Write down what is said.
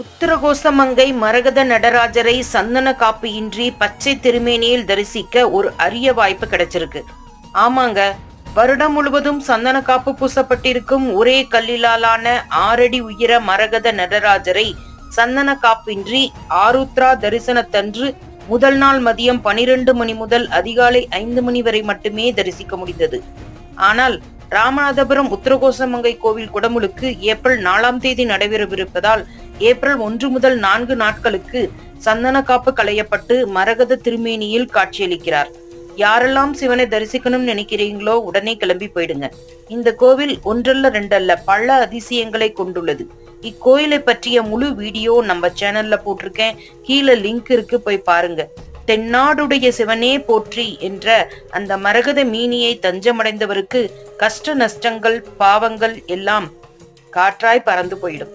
உத்தரகோசமங்கை மரகத நடராஜரை சந்தன காப்பு இன்றி பச்சை திருமேனியில் தரிசிக்க ஒரு அரிய வாய்ப்பு கிடைச்சிருக்கு. ஆமாங்க, வருடம் முழுவதும் சந்தன காப்பு பூசப்பட்டிருக்கும் ஒரே கல்லிலாலான 6 அடி உயர மரகத நடராஜரை சந்தன காப்பின்றி ஆருத்ரா தரிசனத்தன்று முதல் நாள் மதியம் 12 மணி முதல் அதிகாலை 5 மணி வரை மட்டுமே தரிசிக்க முடிந்தது. ஆனால் ராமநாதபுரம் உத்தரகோசமங்கை கோவில் குடமுழுக்கு ஏப்ரல் 4ஆம் தேதி நடைபெறவிருப்பதால் ஏப்ரல் 1 முதல் 4 நாட்களுக்கு சந்தன காப்பு களையப்பட்டு மரகத திருமேனியில் காட்சியளிக்கிறார். யாரெல்லாம் சிவனை தரிசிக்கணும்னு நினைக்கிறீங்களோ உடனே கிளம்பி போயிடுங்க. இந்த கோவில் ஒன்றல்ல ரெண்டல்ல பல அதிசயங்களை கொண்டுள்ளது. இக்கோயிலை பற்றிய முழு வீடியோ நம்ம சேனல்ல போட்டிருக்கேன், கீழே லிங்க் இருக்கு, போய் பாருங்க. தென்னாடுடைய சிவனே போற்றி என்ற அந்த மரகத மீனியை தஞ்சமடைந்தவருக்கு கஷ்ட நஷ்டங்கள் பாவங்கள் எல்லாம் காற்றாய் பறந்து போயிடும்.